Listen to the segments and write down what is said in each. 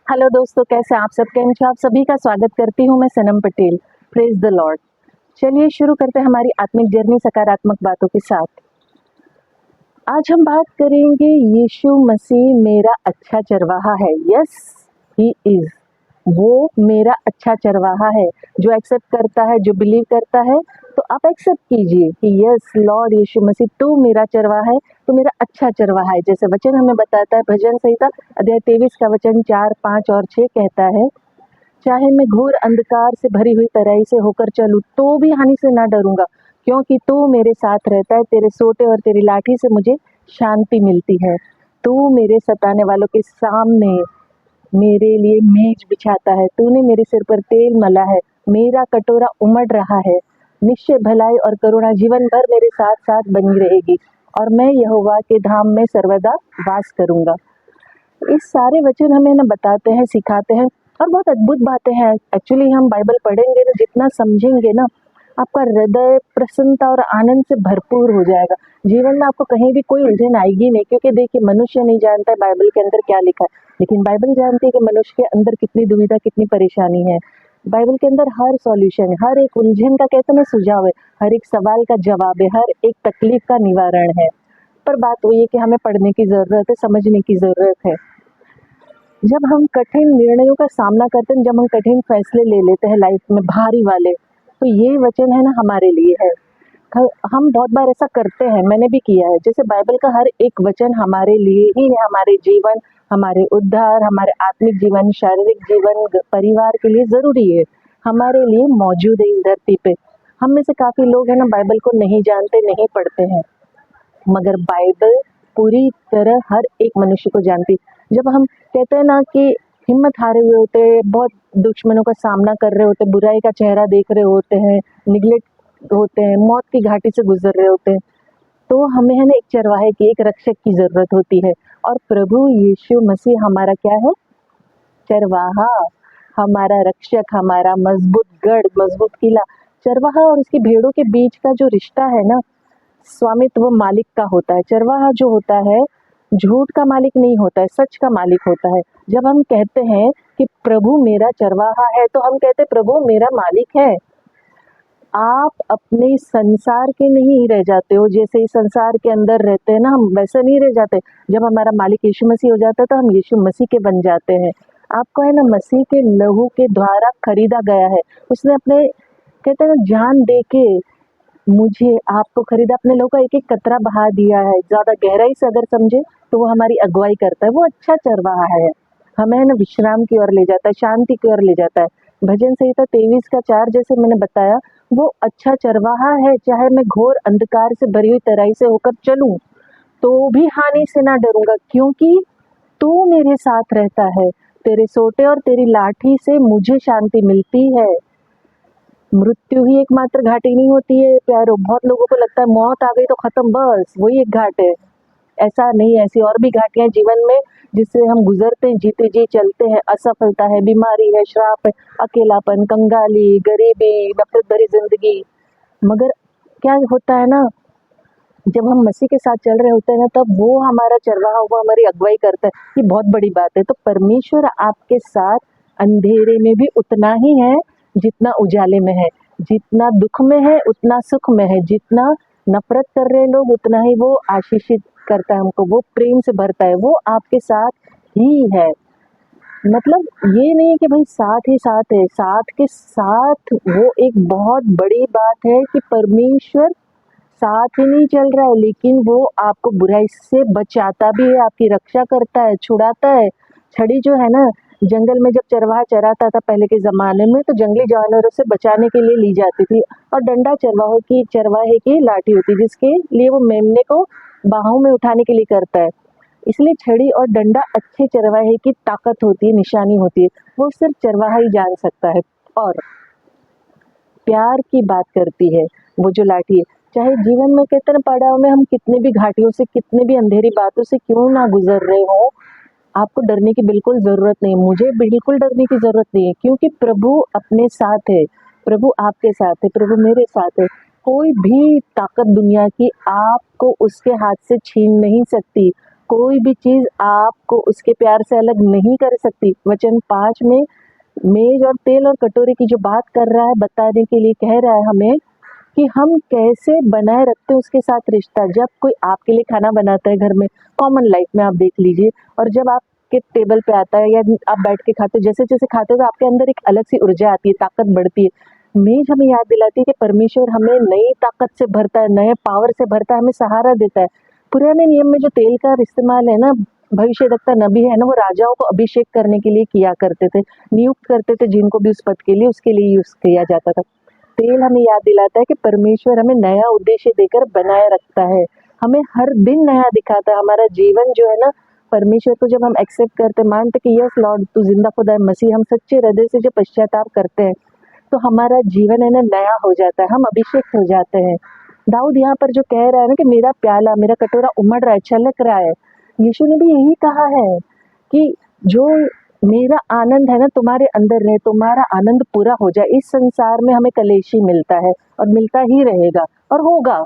Hello दोस्तों, कैसे आप सब? कैम छो? आप सभी का स्वागत करती हूँ मैं Sanam Patel. Praise the Lord. चलिए शुरू करते हैं हमारी आत्मिक जर्नी सकारात्मक बातों के साथ। आज हम बात करेंगे यीशु मसीह मेरा अच्छा चरवाहा है। Yes, he is. वो मेरा अच्छा चरवाहा है। जो एक्सेप्ट करता है, जो बिलीव करता है, तो आप एक्सेप्ट कीजिए कि यस लॉर्ड यीशु मसीह तू मेरा चरवाहा है, तू मेरा अच्छा चरवाहा है। जैसे वचन हमें बताता है, भजन संहिता अध्याय 23 का वचन 4, 5 और 6 कहता है, चाहे मैं घोर अंधकार से भरी हुई तराई से होकर चलूं तो भी हानि से ना डरूंगा, क्योंकि तू मेरे साथ रहता है। तेरे सोटे और तेरी लाठी से मुझे शांति मिलती है। तू मेरे सताने वालों के सामने मेरे लिए मेज बिछाता है। तूने मेरे सिर पर तेल मला है, मेरा कटोरा उमड़ रहा है। निश्चय भलाई और करुणा जीवन भर मेरे साथ साथ बनी रहेगी, और मैं यहोवा के धाम में सर्वदा वास करूंगा। इस सारे वचन हमें ना बताते हैं, सिखाते हैं, और बहुत अद्भुत बातें हैं। एक्चुअली हम बाइबल पढ़ेंगे ना, जितना समझेंगे ना, आपका हृदय प्रसन्नता और आनंद से भरपूर हो जाएगा। जीवन में आपको कहीं भी कोई उलझन आएगी नहीं, क्योंकि देखिए मनुष्य नहीं जानता है बाइबल के अंदर क्या लिखा है, लेकिन बाइबल जानती है कि मनुष्य के अंदर कितनी दुविधा, कितनी परेशानी है। बाइबल के अंदर हर सॉल्यूशन है, हर एक उलझन का कहते हैं ना सुझाव है, हर एक सवाल का जवाब है, हर एक तकलीफ का निवारण है। पर बात वही है कि हमें पढ़ने की जरूरत है, समझने की जरूरत है। जब हम कठिन निर्णयों का सामना करते हैं, जब हम कठिन फैसले ले लेते हैं लाइफ में भारी वाले, तो ये वचन है ना हमारे लिए है। हम बहुत बार ऐसा करते हैं, मैंने भी किया है। जैसे बाइबल का हर एक वचन हमारे लिए ही है, हमारे जीवन, हमारे उद्धार, हमारे आत्मिक जीवन, शारीरिक जीवन, परिवार के लिए जरूरी है, हमारे लिए मौजूद है इस धरती पे। हम में से काफी लोग हैं ना बाइबल को नहीं जानते, नहीं पढ़ते हैं, मगर बाइबल पूरी तरह हर एक मनुष्य को जानती। जब हम कहते हैं ना कि हिम्मत हारे हुए होते हैं, बहुत दुश्मनों का सामना कर रहे होते हैं, बुराई का चेहरा देख रहे होते हैं, निगलेक्ट होते हैं, मौत की घाटी से गुजर रहे होते हैं, तो हमें है ना एक चरवाहे की, एक रक्षक की जरूरत होती है। और प्रभु यीशु मसीह हमारा क्या है? चरवाहा, हमारा रक्षक, हमारा मजबूत गढ़, मजबूत किला। चरवाहा और उसकी भेड़ों के बीच का जो रिश्ता है ना, स्वामित्व मालिक का होता है। चरवाहा जो होता है झूठ का मालिक नहीं होता है, सच का मालिक होता है। जब हम कहते हैं कि प्रभु मेरा चरवाहा है, तो हम कहते हैं प्रभु मेरा मालिक है। आप अपने संसार के नहीं रह जाते हो, जैसे इस संसार के अंदर रहते हैं ना, हम वैसे नहीं रह जाते। जब हमारा मालिक यीशु मसीह हो जाता है, तो हम यीशु मसीह के बन जाते हैं। आपको है ना मसीह के लहू के द्वारा खरीदा गया है। उसने अपने कहते हैं ना जान दे के मुझे आपको खरीदा, अपने लोगों का एक एक कतरा बहा दिया है। ज्यादा गहराई से अगर समझे तो वो हमारी अगुवाई करता है। वो अच्छा चरवाहा है, हमें ना विश्राम की ओर ले जाता है, शांति की ओर ले जाता है। भजन संहिता 23 का 4 जैसे मैंने बताया, वो अच्छा चरवाहा है। चाहे मैं घोर अंधकार से भरी हुई तराई से होकर चलूं तो भी हानि से ना डरूंगा, क्योंकि तू मेरे साथ रहता है। तेरे सोटे और तेरी लाठी से मुझे शांति मिलती है। मृत्यु ही एकमात्र घाटी नहीं होती है प्यारो। बहुत लोगों को लगता है मौत आ गई तो खत्म, बस वही एक घाट है। ऐसा नहीं, ऐसी और भी घाटियां जीवन में जिससे हम गुजरते हैं, जीते जी चलते हैं। असफलता है, बीमारी है, श्राप है, अकेलापन, कंगाली, गरीबी, नफरत भरी जिंदगी। मगर क्या होता है ना, जब हम मसीह के साथ चल रहे होते हैं ना, तब वो हमारा चरवाहा, वो हमारी अगुवाई करता है। ये बहुत बड़ी बात है। तो परमेश्वर आपके साथ अंधेरे में भी उतना ही है जितना उजाले में है, जितना दुख में है उतना सुख में है, जितना नफरत कर रहे लोग उतना ही वो आशीषित करता है हमको, वो प्रेम से भरता है। वो आपके साथ ही है। मतलब ये नहीं है कि भाई साथ ही साथ है, साथ के साथ वो एक बहुत बड़ी बात है कि परमेश्वर साथ ही नहीं चल रहा है, लेकिन वो आपको बुराई से बचाता भी है, आपकी रक्षा करता है, छुड़ाता है। छड़ी जो है ना, जंगल में जब चरवाहा चराता था पहले के जमाने में, तो जंगली जानवरों से बचाने के लिए ली जाती थी। और डंडा चरवाहे की लाठी होती, जिसके लिए वो मेमने को बाहों में उठाने के लिए करता है। इसलिए छड़ी और डंडा अच्छे चरवाहे की ताकत होती है, निशानी होती है। वो सिर्फ चरवाहा ही जान सकता है। और प्यार की बात करती है वो जो लाठी है। चाहे जीवन में कहते ना पड़ाव में हम कितने भी घाटियों से, कितने भी अंधेरी बातों से क्यों ना गुजर रहे हो, आपको डरने की बिल्कुल जरूरत नहीं है। मुझे बिल्कुल डरने की जरूरत नहीं है, क्योंकि प्रभु अपने साथ है, प्रभु आपके साथ है, प्रभु मेरे साथ है। कोई भी ताकत दुनिया की आपको उसके हाथ से छीन नहीं सकती। कोई भी चीज़ आपको उसके प्यार से अलग नहीं कर सकती। वचन 5 में मेज और तेल और कटोरे की जो बात कर रहा है, बताने के लिए कह रहा है हमें कि हम कैसे बनाए रखते हैं उसके साथ रिश्ता। जब कोई आपके लिए खाना बनाता है घर में, कॉमन लाइफ में आप देख लीजिए, और जब आपके टेबल पे आता है या आप बैठ के खाते हो, जैसे-जैसे खाते हो तो आपके अंदर एक अलग सी ऊर्जा आती है, ताकत बढ़ती है। मेज हमें याद दिलाती है कि परमेश्वर हमें नई ताकत से भरता है, नए पावर से भरता है, हमें सहारा देता है। पुराने नियम में जो तेल का इस्तेमाल है ना, भविष्यद्वक्ता नबी है ना, वो राजाओं को अभिषेक करने के लिए किया करते थे, नियुक्त करते थे जिनको भी उस पद के लिए, उसके लिए यूज़ किया जाता था। तेल हमें याद दिलाता है कि परमेश्वर हमें नया उद्देश्य देकर बनाए रखता है, हमें हर दिन नया दिखाता है। हमारा जीवन जो है ना, परमेश्वर को जब हम एक्सेप्ट करते, मानते कि यस लॉर्ड तू जिंदा खुदा है मसीह, हम सच्चे हृदय से जब पश्चाताप करते हैं तो हमारा जीवन है ना नया हो जाता है, हम अभिषेक हो जाते हैं। दाऊद यहाँ पर जो कह रहा है ना कि मेरा प्याला, मेरा कटोरा उमड़ रहा है, छलक रहा है, यीशु ने भी यही कहा है कि जो मेरा आनंद है ना तुम्हारे अंदर रहे, तुम्हारा आनंद पूरा हो जाए। इस संसार में हमें कलेशी मिलता है और मिलता ही रहेगा और होगा।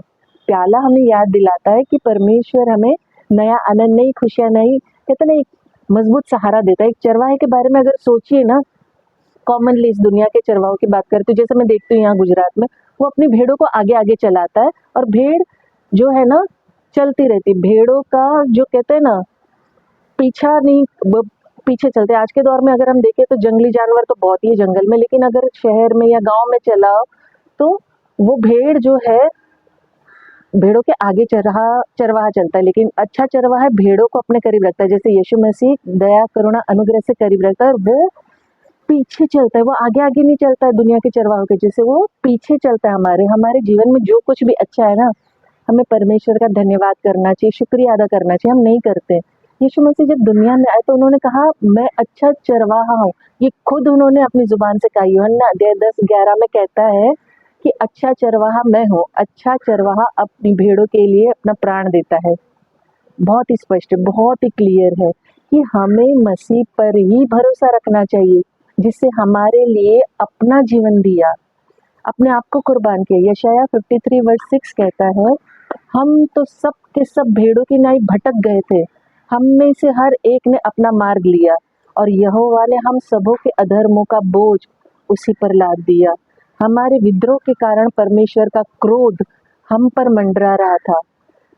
प्याला हमें याद दिलाता है कि परमेश्वर हमें नया आनंद, नई खुशियाँ, नई कहते ना एक मजबूत सहारा देता है। एक चरवाहे के बारे में अगर सोचिए ना, कॉमनली इस दुनिया के चरवाहों की बात करती हूँ, जैसे मैं देखती हूँ यहाँ गुजरात में, वो अपनी भेड़ों को आगे आगे चलाता है और भेड़ जो है ना चलती रहती। भेड़ों का जो कहते हैं ना पीछा नहीं, पीछे चलते। आज के दौर में अगर हम देखें तो जंगली जानवर तो बहुत ही है जंगल में, लेकिन अगर शहर में या गांव में चलाओ तो वो भेड़ जो है भेड़ों के आगे चरवाहा चलता है, लेकिन अच्छा चरवाहा भेड़ों को अपने करीब रखता है। जैसे यीशु मसीह दया करुणा अनुग्रह से करीब रखता है और वो पीछे चलता है, वो आगे आगे नहीं चलता है दुनिया के चरवाहों के जैसे, वो पीछे चलता है। हमारे जीवन में जो कुछ भी अच्छा है ना, हमें परमेश्वर का धन्यवाद करना चाहिए, शुक्रिया अदा करना चाहिए, हम नहीं करते। यीशु मसीह जब दुनिया में आए तो उन्होंने कहा मैं अच्छा चरवाहा हूँ, ये खुद उन्होंने अपनी जुबान से कहा। यूहन्ना अध्याय 10:11 में कहता है कि अच्छा चरवाहा मैं हूँ, अच्छा चरवाहा अपनी भेड़ों के लिए अपना प्राण देता है। बहुत ही स्पष्ट, बहुत ही क्लियर है कि हमें मसीह पर ही भरोसा रखना चाहिए, जिससे हमारे लिए अपना जीवन दिया, अपने आप को कुर्बान किया। यशायाह 53:6 कहता है हम तो सब के सब भेड़ों की नाई भटक गए थे, हम में से हर एक ने अपना मार्ग लिया और यहोवा ने हम सबों के अधर्मों का बोझ उसी पर लाद दिया। हमारे विद्रोह के कारण परमेश्वर का क्रोध हम पर मंडरा रहा था।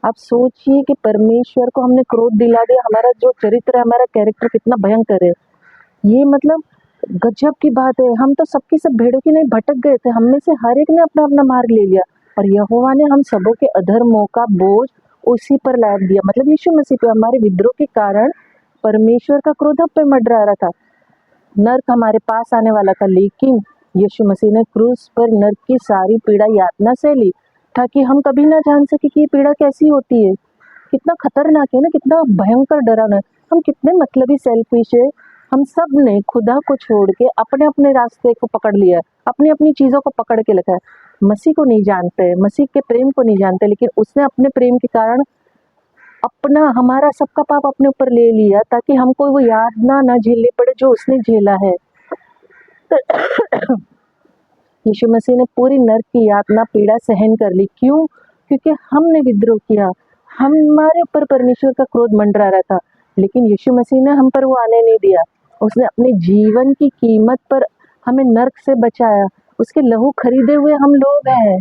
आप सोचिए कि परमेश्वर को हमने क्रोध दिला दिया। हमारा जो चरित्र है, हमारा कैरेक्टर कितना भयंकर है। ये मतलब गजब की बात है। हम तो सबकी सब भेड़ों की नहीं भटक गए थे, हम में से हर एक ने अपना अपना मार्ग ले लिया और यहोवा ने हम सबों के अधर्मों का बोझ उसी पर लाद दिया। मतलब यीशु मसीह पे हमारे विद्रोह के कारण परमेश्वर का क्रोध हम पे मंडरा रहा था। नर्क हमारे पास आने वाला था, लेकिन यीशु मसीह ने क्रूस पर नर्क की सारी पीड़ा यातना से ली, ताकि हम कभी ना जान सके कि ये पीड़ा कैसी होती है। कितना खतरनाक है ना, कितना भयंकर डरावना है। हम कितने मतलबी सेल्फिश है। हम सब ने खुदा को छोड़ के अपने अपने रास्ते को पकड़ लिया है, अपनी अपनी चीज़ों को पकड़ के रखा है। मसीह को नहीं जानते, मसीह के प्रेम को नहीं जानते, लेकिन उसने अपने प्रेम के कारण अपना हमारा सबका पाप अपने ऊपर ले लिया, ताकि हमको वो यातना ना झेलनी पड़े जो उसने झेला है। यीशु मसीह ने पूरी नर्क की यातना पीड़ा सहन कर ली। क्यों? क्योंकि हमने विद्रोह किया, हमारे ऊपर परमेश्वर का क्रोध मंडरा रहा था, लेकिन यीशु मसीह ने हम पर वो आने नहीं दिया। उसने अपने जीवन की कीमत पर हमें नर्क से बचाया। उसके लहू खरीदे हुए हम लोग हैं।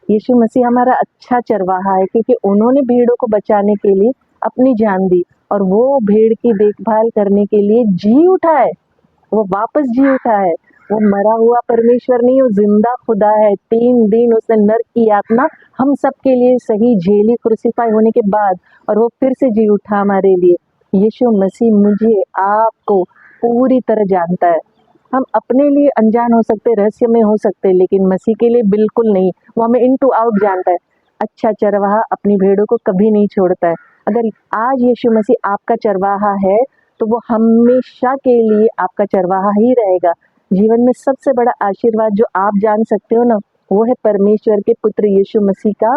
यीशु मसीह हमारा अच्छा चरवाहा है, क्योंकि उन्होंने भेड़ों को बचाने के लिए अपनी जान दी और वो भेड़ की देखभाल करने के लिए जी उठा है। वो वापस जी उठा है। वो मरा हुआ परमेश्वर नहीं, वो जिंदा खुदा है। 3 दिन उसने नर्क की यातना हम सब के लिए सही झेली क्रूसीफाई होने के बाद, और वो फिर से जी उठा हमारे लिए। यीशु मसीह मुझे आपको पूरी तरह जानता है। हम अपने लिए अनजान हो सकते, रहस्य में हो सकते, लेकिन मसीह के लिए बिल्कुल नहीं। वो हमें इन टू आउट जानता है। अच्छा चरवाहा अपनी भेड़ों को कभी नहीं छोड़ता है। अगर आज यीशु मसीह आपका चरवाहा है तो वो हमेशा के लिए आपका चरवाहा ही रहेगा। जीवन में सबसे बड़ा आशीर्वाद जो आप जान सकते हो ना, वो है परमेश्वर के पुत्र यीशु मसीह का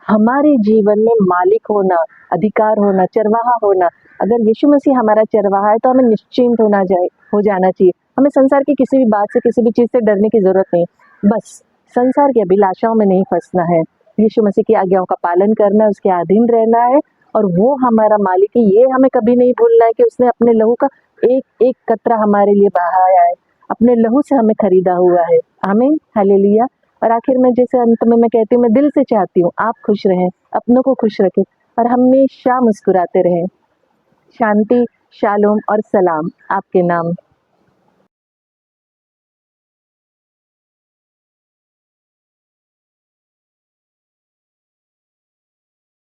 हमारे जीवन में मालिक होना, अधिकार होना, चरवाहा होना। अगर यीशु मसीह हमारा चरवाहा है तो हमें निश्चिंत हो जाना चाहिए। हमें संसार की किसी भी बात से, किसी भी चीज़ से डरने की ज़रूरत नहीं। बस संसार की अभिलाषाओं में नहीं फंसना है, यीशु मसीह की आज्ञाओं का पालन करना है, उसके अधीन रहना है और वो हमारा मालिक है, ये हमें कभी नहीं भूलना है कि उसने अपने लहू का एक एक कतरा हमारे लिए बहाया है, अपने लहू से हमें खरीदा हुआ है। आमीन, हालेलुया। और आखिर में जैसे अंत में मैं कहती हूँ, मैं दिल से चाहती हूँ आप खुश रहें, अपनों को खुश रखें और हमेशा मुस्कुराते रहें। शांति, शालोम और सलाम आपके नाम।